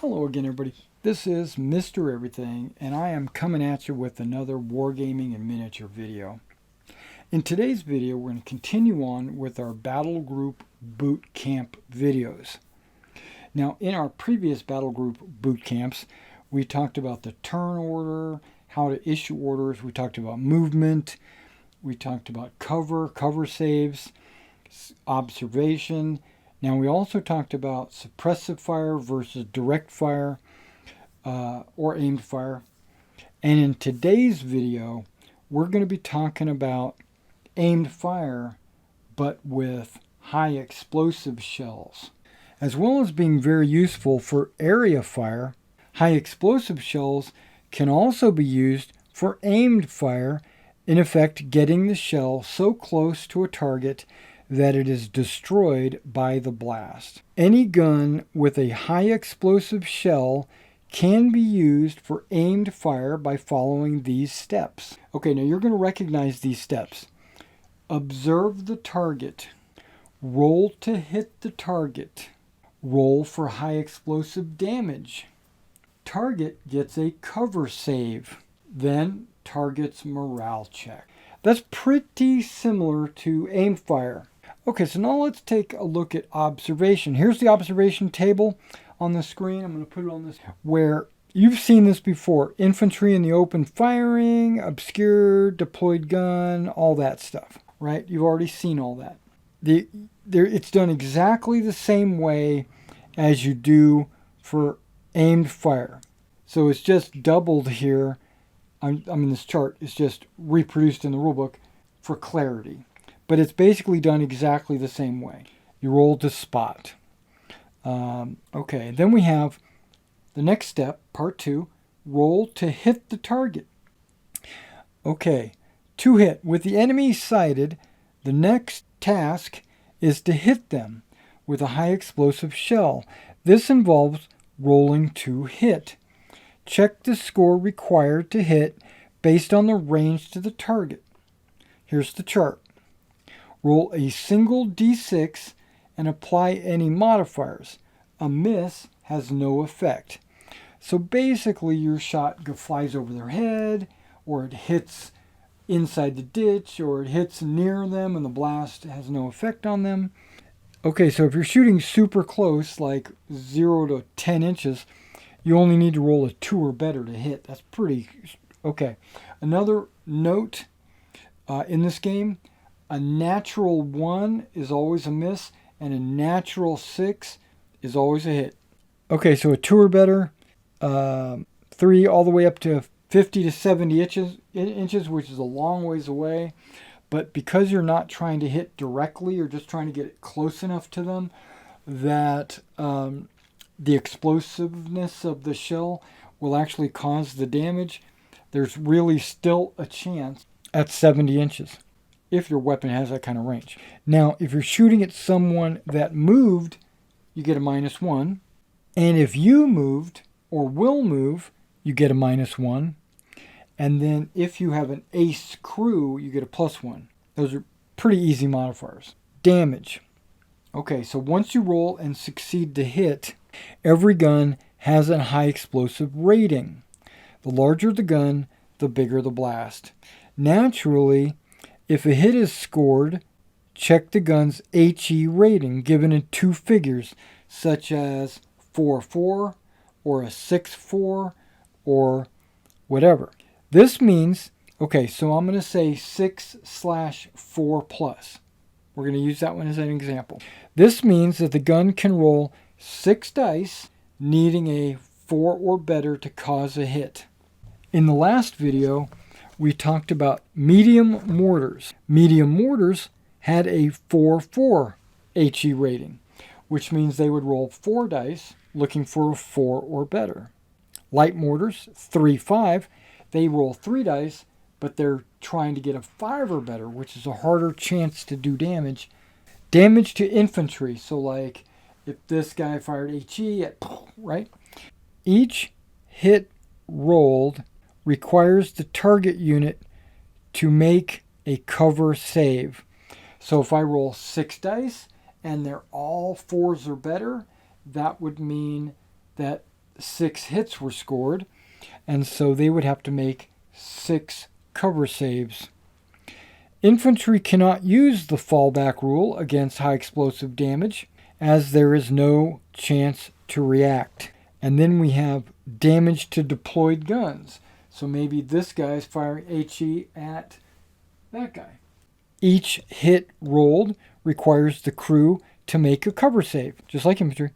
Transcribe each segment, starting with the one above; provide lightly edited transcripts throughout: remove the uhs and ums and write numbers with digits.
Hello again, everybody. This is Mr. Everything, and I am coming at you with another Wargaming and miniature video. In today's video, we're going to continue on with our Battlegroup boot camp videos. Now, in our previous Battlegroup boot camps, we talked about the turn order, how to issue orders, we talked about movement, we talked about cover saves, observation. Now, we also talked about suppressive fire versus direct fire or aimed fire. And in today's video, we're going to be talking about aimed fire, but with high explosive shells. As well as being very useful for area fire, high explosive shells can also be used for aimed fire, in effect getting the shell so close to a target that it is destroyed by the blast. Any gun with a high explosive shell can be used for aimed fire by following these steps. Okay, now you're going to recognize these steps. Observe the target. Roll to hit the target. Roll for high explosive damage. Target gets a cover save. Then target's morale check. That's pretty similar to aim fire. Okay, so now let's take a look at observation. Here's the observation table on the screen. I'm going to put it on this, where you've seen this before. Infantry in the open firing, obscured, deployed gun, all that stuff, right? You've already seen all that. It's done exactly the same way as you do for aimed fire. So it's just doubled here. This chart is just reproduced in the rulebook for clarity. But it's basically done exactly the same way. You roll to spot. Okay, then we have the next step, part 2, roll to hit the target. Okay, to hit. With the enemy sighted, the next task is to hit them with a high explosive shell. This involves rolling to hit. Check the score required to hit based on the range to the target. Here's the chart. Roll a single d6 and apply any modifiers. A miss has no effect. So basically your shot flies over their head, or it hits inside the ditch, or it hits near them and the blast has no effect on them. Okay, so if you're shooting super close, like 0 to 10 inches, you only need to roll a 2 or better to hit. That's pretty okay. Another note in this game, a natural 1 is always a miss, and a natural 6 is always a hit. Okay, so a 2 or better, 3 all the way up to 50 to 70 inches, which is a long ways away. But because you're not trying to hit directly, you're just trying to get it close enough to them that the explosiveness of the shell will actually cause the damage, there's really still a chance at 70 inches. If your weapon has that kind of range. Now, if you're shooting at someone that moved, you get a -1. And if you moved or will move, you get a -1. And then if you have an ace crew, you get a +1. Those are pretty easy modifiers. Damage. Okay, so once you roll and succeed to hit, every gun has a high explosive rating. The larger the gun, the bigger the blast. Naturally, if a hit is scored, check the gun's HE rating given in 2 figures, such as 4-4 or a 6-4 or whatever. This means, okay, so I'm going to say 6/4+. We're going to use that one as an example. This means that the gun can roll 6 dice, needing a 4 or better to cause a hit. In the last video, we talked about medium mortars. Medium mortars had a 4-4 HE rating, which means they would roll 4 dice looking for a 4 or better. Light mortars, 3-5, they roll 3 dice, but they're trying to get a 5 or better, which is a harder chance to do damage. Damage to infantry, so like if this guy fired HE at, right? Each hit rolled requires the target unit to make a cover save. So if I roll 6 dice and they're all 4s or better, that would mean that 6 hits were scored, and so they would have to make 6 cover saves. Infantry cannot use the fallback rule against high explosive damage, as there is no chance to react. And then we have damage to deployed guns. So maybe this guy is firing HE at that guy. Each hit rolled requires the crew to make a cover save, just like infantry.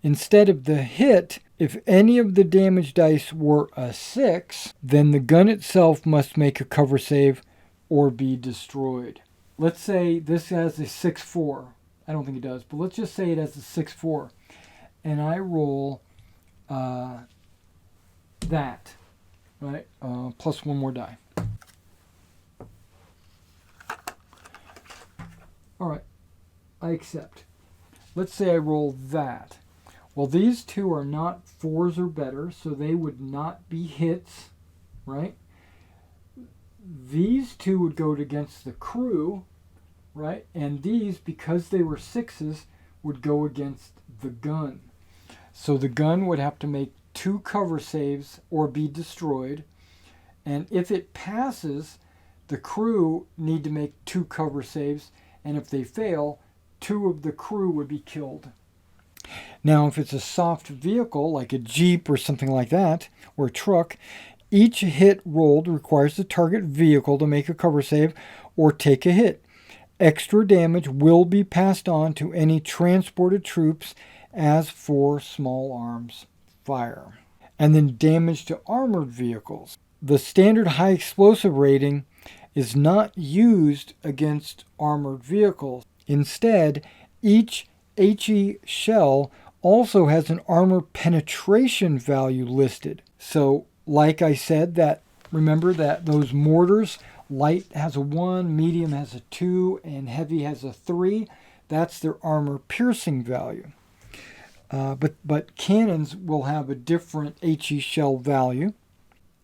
Instead of the hit, if any of the damage dice were a 6, then the gun itself must make a cover save or be destroyed. Let's say this has a 6-4. I don't think it does, but let's just say it has a 6-4. And I roll that, right? Plus one more die. All right, I accept. Let's say I roll that. Well, these two are not 4s or better, so they would not be hits, right? These two would go against the crew, right? And these, because they were 6s, would go against the gun. So the gun would have to make 2 cover saves or be destroyed. And if it passes, the crew need to make 2 cover saves. And if they fail, 2 of the crew would be killed. Now, if it's a soft vehicle, like a Jeep or something like that, or a truck, each hit rolled requires the target vehicle to make a cover save or take a hit. Extra damage will be passed on to any transported troops as for small arms fire. And then damage to armored vehicles. The standard high explosive rating is not used against armored vehicles. Instead, each HE shell also has an armor penetration value listed. So, like I said, that remember that those mortars, light has a 1, medium has a 2, and heavy has a 3. That's their armor piercing value. But cannons will have a different HE shell value.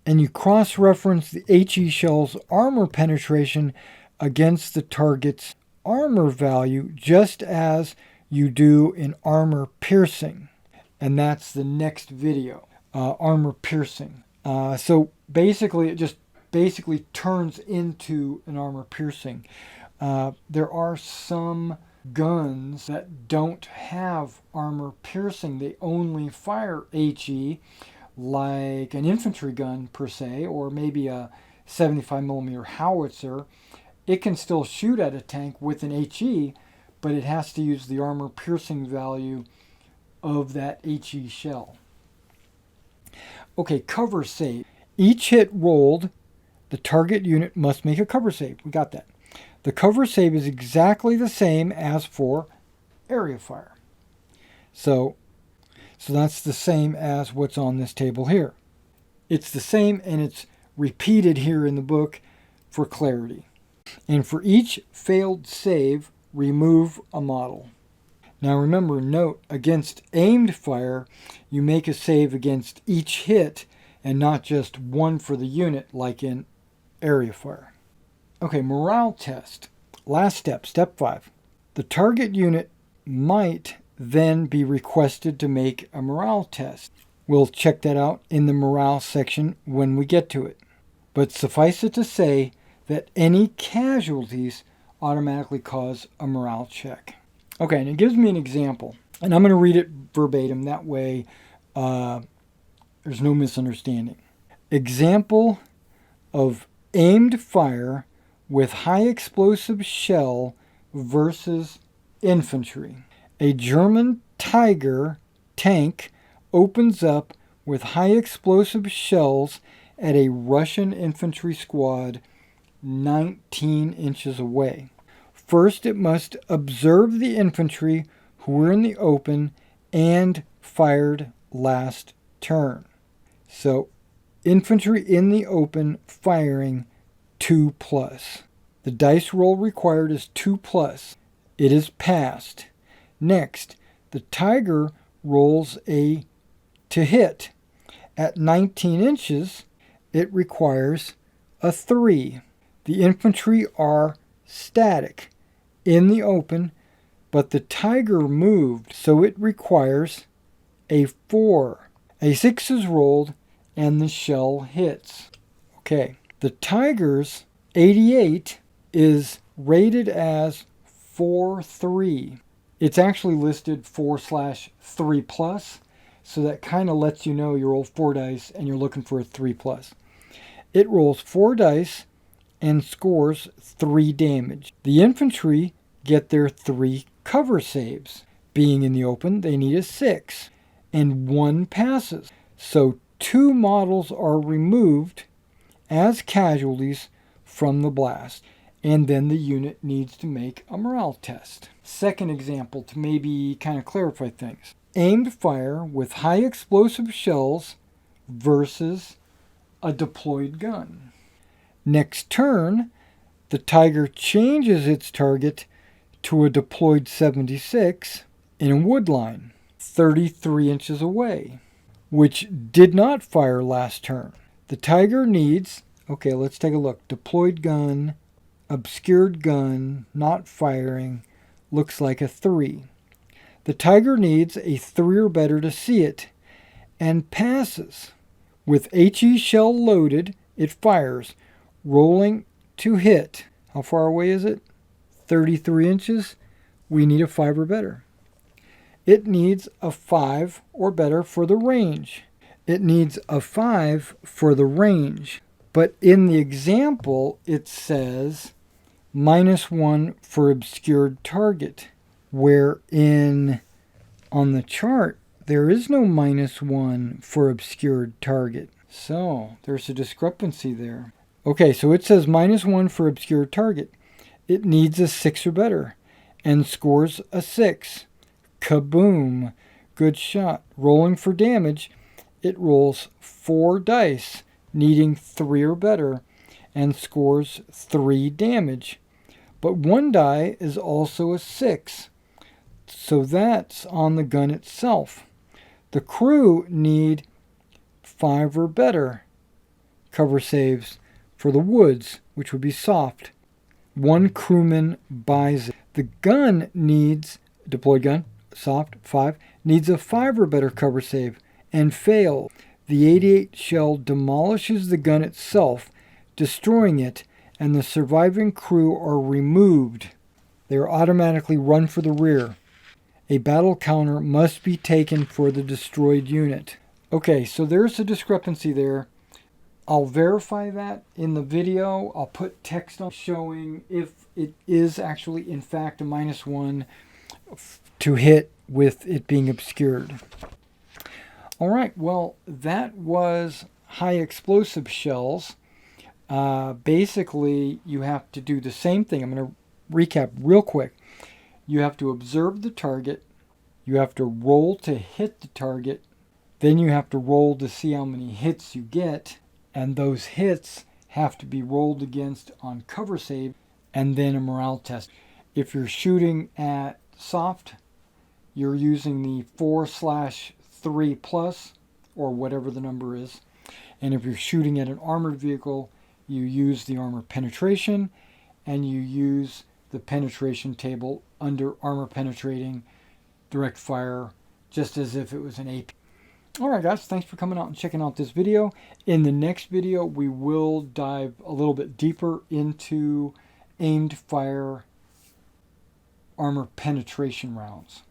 And you cross-reference the HE shell's armor penetration against the target's armor value, just as you do in armor piercing. And that's the next video, armor piercing. So basically, it just turns into an armor piercing. There are some guns that don't have armor piercing. They only fire HE, like an infantry gun per se, or maybe a 75mm howitzer. It can still shoot at a tank with an HE, but it has to use the armor piercing value of that HE shell. Okay, cover save. Each hit rolled, the target unit must make a cover save. We got that. The cover save is exactly the same as for area fire. So that's the same as what's on this table here. It's the same, and it's repeated here in the book for clarity. And for each failed save, remove a model. Now remember, note, against aimed fire, you make a save against each hit and not just one for the unit like in area fire. Okay, morale test. Last step, step 5. The target unit might then be requested to make a morale test. We'll check that out in the morale section when we get to it. But suffice it to say that any casualties automatically cause a morale check. Okay, and it gives me an example. And I'm going to read it verbatim. That way there's no misunderstanding. Example of aimed fire with high explosive shell versus infantry. A German Tiger tank opens up with high explosive shells at a Russian infantry squad 19 inches away. First, it must observe the infantry who were in the open and fired last turn. So, infantry in the open firing 2+. The dice roll required is 2+. It is passed. Next, the Tiger rolls a to hit. At 19 inches, it requires a 3. The infantry are static in the open, but the Tiger moved, so it requires a 4. A 6 is rolled and the shell hits. Okay, the Tiger's 88 is rated as 4-3. It's actually listed 4/3 plus, so that kind of lets you know you roll 4 dice and you're looking for a 3 plus. It rolls 4 dice and scores 3 damage. The infantry get their 3 cover saves. Being in the open, they need a 6, and 1 passes. So 2 models are removed as casualties from the blast, and then the unit needs to make a morale test. Second example, to maybe kind of clarify things. Aimed fire with high explosive shells versus a deployed gun. Next turn, the Tiger changes its target to a deployed 76 in a wood line, 33 inches away, which did not fire last turn. The Tiger needs, okay, let's take a look. Deployed gun, obscured gun, not firing, looks like a 3. The Tiger needs a 3 or better to see it, and passes. With HE shell loaded, it fires, rolling to hit. How far away is it? 33 inches. We need a 5 or better. It needs a 5 or better for the range. It needs a 5 for the range. But in the example, it says -1 for obscured target, wherein on the chart, there is no -1 for obscured target. So there's a discrepancy there. Okay, so it says -1 for obscured target. It needs a 6 or better and scores a 6. Kaboom! Good shot. Rolling for damage, it rolls 4 dice, needing 3 or better, and scores 3 damage. But 1 die is also a 6, so that's on the gun itself. The crew need 5 or better cover saves for the woods, which would be soft. 1 crewman buys it. The gun needs, deployed gun, soft, 5, needs a 5 or better cover save and fails. The 88 shell demolishes the gun itself, destroying it, and the surviving crew are removed. They are automatically run for the rear. A battle counter must be taken for the destroyed unit. Okay, so there's a discrepancy there. I'll verify that in the video. I'll put text on showing if it is actually in fact a -1 to hit with it being obscured. All right, well, that was high explosive shells. Basically, you have to do the same thing. I'm going to recap real quick. You have to observe the target. You have to roll to hit the target. Then you have to roll to see how many hits you get. And those hits have to be rolled against on cover save and then a morale test. If you're shooting at soft, you're using the 4/3 plus or whatever the number is. And if you're shooting at an armored vehicle, you use the armor penetration and you use the penetration table under armor penetrating direct fire, just as if it was an AP. Alright guys, thanks for coming out and checking out this video. In the next video, we will dive a little bit deeper into aimed fire armor penetration rounds.